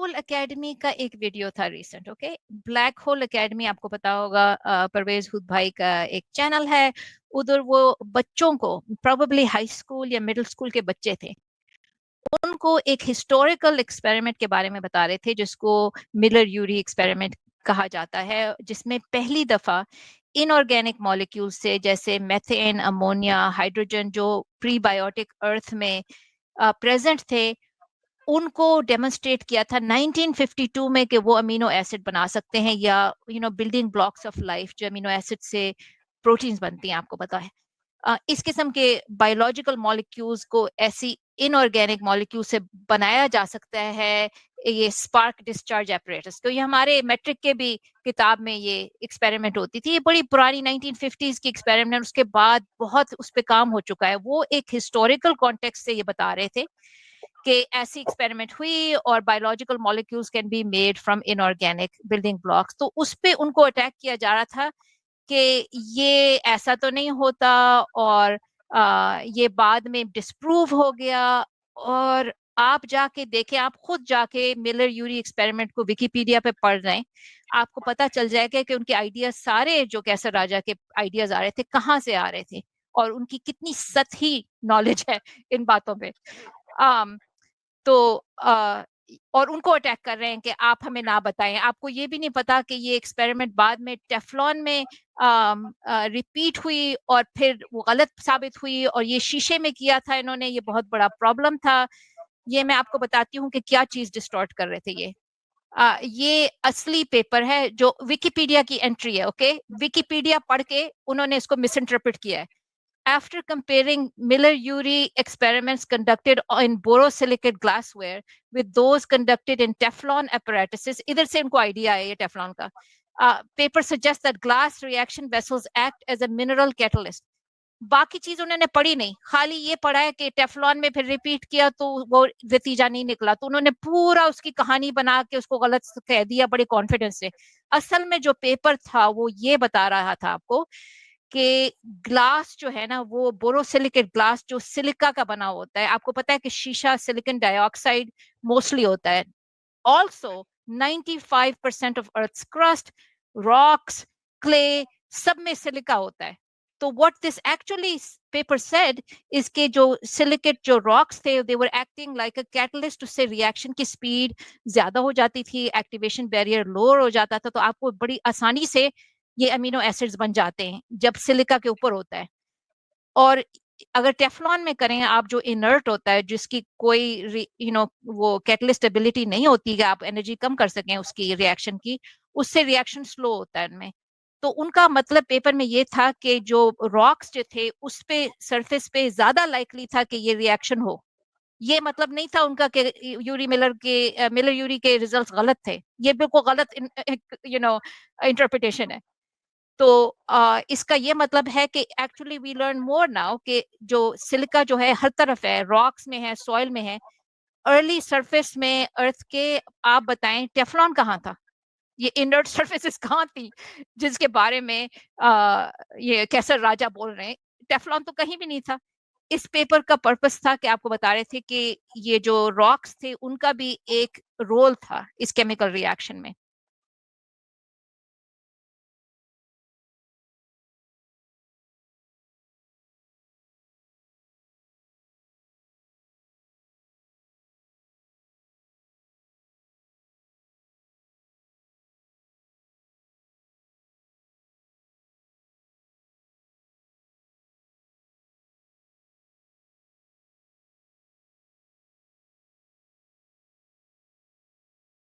Whole academy का एक video था recent. Okay, black hole academy आपको पता होगा, परवेज हुद भाई का एक चैनल है। उधर वो बच्चों को, प्रोबेबली हाई स्कूल या मिडिल स्कूल के बच्चे थे, उनको एक हिस्टोरिकल एक्सपेरिमेंट के बारे में बता रहे थे जिसको मिलर यूरी एक्सपेरिमेंट कहा जाता है, जिसमें पहली दफा इनऑर्गेनिक मॉलिक्यूल से, जैसे मेथेन, अमोनिया, हाइड्रोजन, जो प्रीबायोटिक अर्थ में प्रेजेंट थे, उनको डेमोन्स्ट्रेट किया था 1952 में कि वो अमीनो एसिड बना सकते हैं, या बिल्डिंग ब्लॉक्स ऑफ लाइफ, जो अमीनो एसिड से प्रोटीन्स बनती हैं, आपको पता है। इस किस्म के बायोलॉजिकल मॉलिक्यूल्स को ऐसी इनऑर्गेनिक मॉलिक्यूल से बनाया जा सकता है, ये स्पार्क डिस्चार्ज एपरेटस। तो ये हमारे मैट्रिक के भी किताब में ये एक्सपेरिमेंट होती थी। ये बड़ी पुरानी 1950s की एक्सपेरिमेंट, उसके बाद बहुत उस पर काम हो चुका है। वो एक हिस्टोरिकल कॉन्टेक्स्ट से ये बता रहे थे कि ऐसी एक्सपेरिमेंट हुई और biological molecules can be made from inorganic building blocks. तो उस पे उनको अटैक किया जा रहा था कि ये ऐसा तो नहीं होता, और ये बाद में डिस्प्रूव हो गया। और आप जाके देखें, आप खुद जाके मिलर यूरी एक्सपेरिमेंट को विकिपीडिया पे पढ़ रहे हैं, आपको पता चल जाएगा कि उनके आइडियाज सारे, जो कैसर राजा के आइडियाज आ रहे थे, कहाँ से आ रहे थे और उनकी कितनी सतही नॉलेज है इन बातों पे। तो और उनको अटैक कर रहे हैं कि आप हमें ना बताएं। आपको ये भी नहीं पता कि ये एक्सपेरिमेंट बाद में टेफ्लॉन में रिपीट हुई और फिर वो गलत साबित हुई, और ये शीशे में किया था इन्होंने, ये बहुत बड़ा प्रॉब्लम था। ये मैं आपको बताती हूँ कि क्या चीज डिस्टॉर्ट कर रहे थे ये। ये असली पेपर है जो विकिपीडिया की एंट्री है। ओके, विकिपीडिया पढ़ के उन्होंने इसको मिस इंटरप्रेट किया है। After comparing Miller-Urey experiments conducted in borosilicate glassware with those conducted in Teflon apparatuses, इधर से इनको आइडिया है ये टेफ्लॉन का। Paper suggests that glass reaction vessels act as a mineral catalyst. बाकी चीज उन्होंने पढ़ी नहीं, खाली ये पढ़ा है कि टेफ्लॉन में फिर रिपीट किया तो वो नतीजा नहीं निकला, तो उन्होंने पूरा उसकी कहानी बना के उसको गलत कह दिया बड़े कॉन्फिडेंस से। असल में जो पेपर था वो ये बता रहा था आपको कि ग्लास जो है ना, वो बोरोसिलिकेट ग्लास जो सिलिका का बना होता है, आपको पता है कि शीशा सिलिकॉन डाइऑक्साइड मोस्टली होता है। Also 95% of earth's crust, rocks, clay, सब में सिलिका होता है। तो what this actually paper said is के जो सिलिकेट जो रॉक्स थे, they were acting like a catalyst. उससे रिएक्शन की स्पीड ज्यादा हो जाती थी, एक्टिवेशन बैरियर लोअर हो जाता था, तो आपको बड़ी आसानी से ये अमीनो एसिड्स बन जाते हैं जब सिलिका के ऊपर होता है। और अगर टेफ्लॉन में करें आप, जो इनर्ट होता है, जिसकी कोई वो कैटलिस्ट एबिलिटी नहीं होती कि आप एनर्जी कम कर सकें उसकी रिएक्शन की, उससे रिएक्शन स्लो होता है उनमें। तो उनका मतलब पेपर में ये था कि जो रॉक्स जो थे उस पे सरफेस पे ज्यादा लाइकली था कि ये रिएक्शन हो। ये मतलब नहीं था उनका कि मिलर यूरी के रिजल्ट्स गलत थे। ये बिल्कुल गलत इंटरप्रिटेशन है। तो इसका ये मतलब है कि actually we learn more now कि जो सिलिका जो है हर तरफ है, रॉक्स में है, सॉइल में है, अर्ली सरफेस में अर्थ के। आप बताएं टेफ्लॉन कहाँ था, ये इनर्ट सरफेसेस कहाँ थी जिसके बारे में ये कैसर राजा बोल रहे हैं। टेफ्लॉन तो कहीं भी नहीं था। इस पेपर का पर्पस था कि आपको बता रहे थे कि ये जो रॉक्स थे उनका भी एक रोल था इस केमिकल रिएक्शन में।